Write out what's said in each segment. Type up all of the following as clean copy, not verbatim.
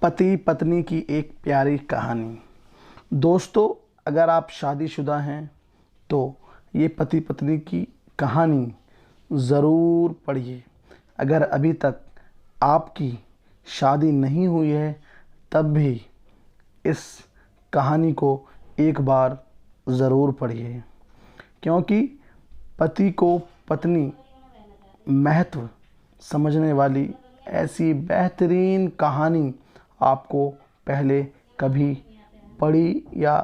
पति पत्नी की एक प्यारी कहानी। दोस्तों, अगर आप शादीशुदा हैं तो ये पति पत्नी की कहानी ज़रूर पढ़िए। अगर अभी तक आपकी शादी नहीं हुई है तब भी इस कहानी को एक बार ज़रूर पढ़िए, क्योंकि पति को पत्नी महत्व समझने वाली ऐसी बेहतरीन कहानी आपको पहले कभी पढ़ी या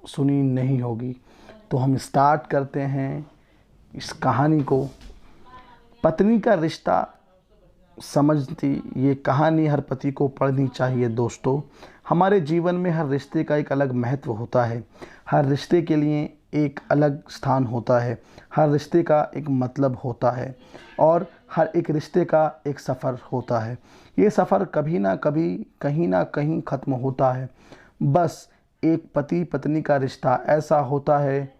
सुनी नहीं होगी। तो हम स्टार्ट करते हैं इस कहानी को। पत्नी का रिश्ता समझती ये कहानी हर पति को पढ़नी चाहिए। दोस्तों, हमारे जीवन में हर रिश्ते का एक अलग महत्व होता है। हर रिश्ते के लिए एक अलग स्थान होता है। हर रिश्ते का एक मतलब होता है और हर एक रिश्ते का एक सफ़र होता है। ये सफ़र कभी ना कभी कहीं ना कहीं ख़त्म होता है। बस एक पति पत्नी का रिश्ता ऐसा होता है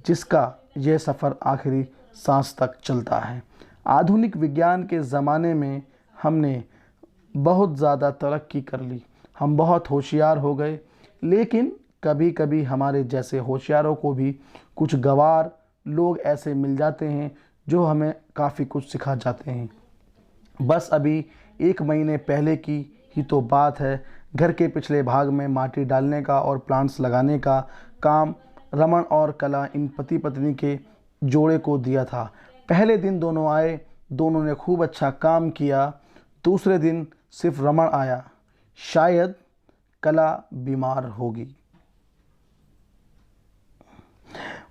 जिसका ये सफ़र आखिरी सांस तक चलता है। आधुनिक विज्ञान के ज़माने में हमने बहुत ज़्यादा तरक्की कर ली, हम बहुत होशियार हो गए, लेकिन कभी कभी हमारे जैसे होशियारों को भी कुछ गंवार लोग ऐसे मिल जाते हैं जो हमें काफ़ी कुछ सिखा जाते हैं। बस अभी 1 महीने पहले की ही तो बात है। घर के पिछले भाग में माटी डालने का और प्लांट्स लगाने का काम रमन और कला इन पति पत्नी के जोड़े को दिया था। पहले दिन दोनों आए, दोनों ने खूब अच्छा काम किया। दूसरे दिन सिर्फ रमन आया, शायद कला बीमार होगी।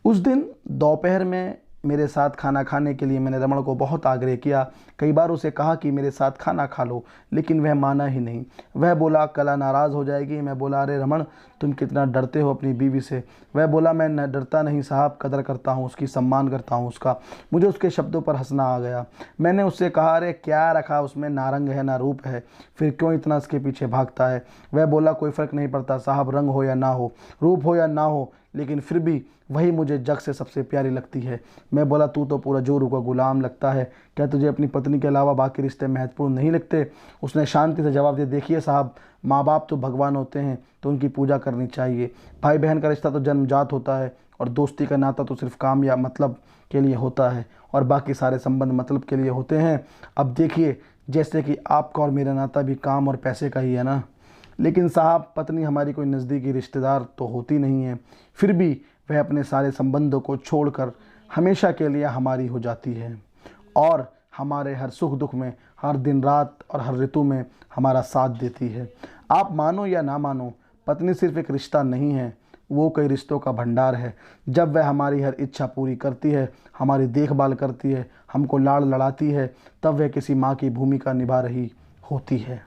उस दिन दोपहर में मेरे साथ खाना खाने के लिए मैंने रमन को बहुत आग्रह किया। कई बार उसे कहा कि मेरे साथ खाना खा लो, लेकिन वह माना ही नहीं। वह बोला कला नाराज़ हो जाएगी। मैं बोला अरे रमन, तुम कितना डरते हो अपनी बीवी से। वह बोला मैं न डरता नहीं साहब, कदर करता हूँ उसकी, सम्मान करता हूँ उसका। मुझे उसके शब्दों पर हंसना आ गया। मैंने उससे कहा अरे क्या रखा उसमें, ना रंग है ना रूप है, फिर क्यों इतना उसके पीछे भागता है। वह बोला कोई फ़र्क नहीं पड़ता साहब, रंग हो या ना हो, रूप हो या ना हो, लेकिन फिर भी वही मुझे जग से सबसे प्यारी लगती है। मैं बोला तू तो पूरा जोरू का गुलाम लगता है, क्या तुझे अपनी पत्नी के अलावा बाकी रिश्ते महत्वपूर्ण नहीं लगते। उसने शांति से जवाब दिया देखिए साहब, माँ बाप तो भगवान होते हैं तो उनकी पूजा करनी चाहिए। भाई बहन का रिश्ता तो जन्मजात होता है और दोस्ती का नाता तो सिर्फ काम या मतलब के लिए होता है और बाकी सारे संबंध मतलब के लिए होते हैं। अब देखिए, जैसे कि आपका और मेरा नाता भी काम और पैसे का ही है ना। लेकिन साहब, पत्नी हमारी कोई नज़दीकी रिश्तेदार तो होती नहीं है, फिर भी वह अपने सारे संबंधों को छोड़कर हमेशा के लिए हमारी हो जाती है और हमारे हर सुख दुख में, हर दिन रात और हर ऋतु में हमारा साथ देती है। आप मानो या ना मानो, पत्नी सिर्फ एक रिश्ता नहीं है, वो कई रिश्तों का भंडार है। जब वह हमारी हर इच्छा पूरी करती है, हमारी देखभाल करती है, हमको लाड़ लड़ाती है, तब वह किसी माँ की भूमिका निभा रही होती है।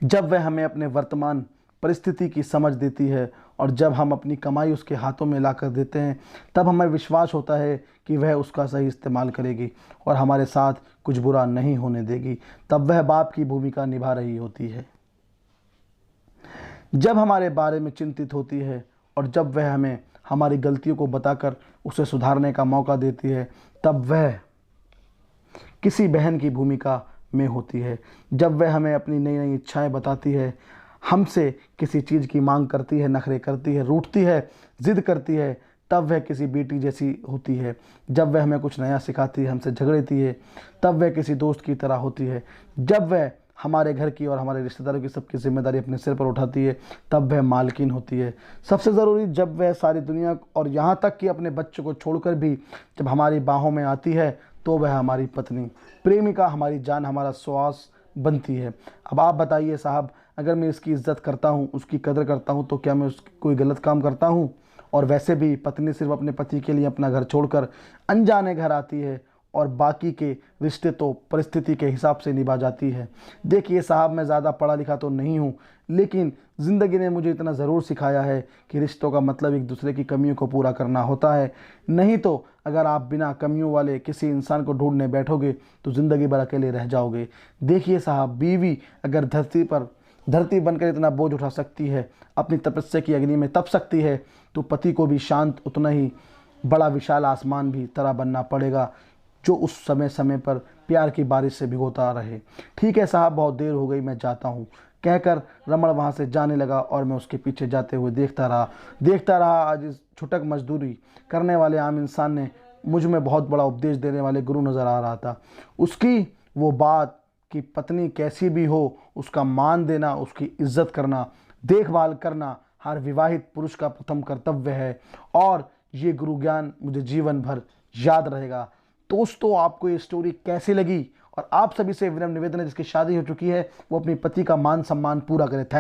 जब वह हमें अपने वर्तमान परिस्थिति की समझ देती है और जब हम अपनी कमाई उसके हाथों में ला कर देते हैं, तब हमें विश्वास होता है कि वह उसका सही इस्तेमाल करेगी और हमारे साथ कुछ बुरा नहीं होने देगी। तब वह बाप की भूमिका निभा रही होती है। जब हमारे बारे में चिंतित होती है और जब वह हमें हमारी गलतियों को बताकर उसे सुधारने का मौका देती है, तब वह किसी बहन की भूमिका में होती है। जब वह हमें अपनी नई नई इच्छाएं बताती है, हमसे किसी चीज़ की मांग करती है, नखरे करती है, रूठती है, ज़िद करती है, तब वह किसी बेटी जैसी होती है। जब वह हमें कुछ नया सिखाती है, हमसे झगड़ती है, तब वह किसी दोस्त की तरह होती है। जब वह हमारे घर की और हमारे रिश्तेदारों की सबकी जिम्मेदारी अपने सिर पर उठाती है, तब वह मालकिन होती है। सबसे ज़रूरी, जब वह सारी दुनिया और यहाँ तक कि अपने बच्चों को छोड़कर भी जब हमारी बाहों में आती है, तो वह हमारी पत्नी, प्रेमिका, हमारी जान, हमारा श्वास बनती है। अब आप बताइए साहब, अगर मैं इसकी इज़्ज़त करता हूँ, उसकी कदर करता हूँ, तो क्या मैं उसकी कोई गलत काम करता हूँ। और वैसे भी पत्नी सिर्फ अपने पति के लिए अपना घर छोड़कर अनजाने घर आती है और बाकी के रिश्ते तो परिस्थिति के हिसाब से निभा जाती है। देखिए साहब, मैं ज़्यादा पढ़ा लिखा तो नहीं हूँ, लेकिन ज़िंदगी ने मुझे इतना ज़रूर सिखाया है कि रिश्तों का मतलब एक दूसरे की कमियों को पूरा करना होता है। नहीं तो अगर आप बिना कमियों वाले किसी इंसान को ढूंढने बैठोगे तो ज़िंदगी भर अकेले रह जाओगे। देखिए साहब, बीवी अगर धरती बनकर इतना बोझ उठा सकती है, अपनी तपस्या की अग्नि में तप सकती है, तो पति को भी शांत उतना ही बड़ा विशाल आसमान भी तरह बनना पड़ेगा, जो उस समय समय पर प्यार की बारिश से भिगोता रहे। ठीक है साहब, बहुत देर हो गई, मैं जाता हूँ। कहकर रमण वहाँ से जाने लगा और मैं उसके पीछे जाते हुए देखता रहा। आज इस छुटक मजदूरी करने वाले आम इंसान ने मुझ में बहुत बड़ा उपदेश देने वाले गुरु नज़र आ रहा था। उसकी वो बात कि पत्नी कैसी भी हो उसका मान देना, उसकी इज्जत करना, देखभाल करना हर विवाहित पुरुष का प्रथम कर्तव्य है, और ये गुरु ज्ञान मुझे जीवन भर याद रहेगा। दोस्तों, आपको ये स्टोरी कैसी लगी? और आप सभी से विनम्र निवेदन है, जिसकी शादी हो चुकी है वो अपने पति का मान सम्मान पूरा करें। थैंक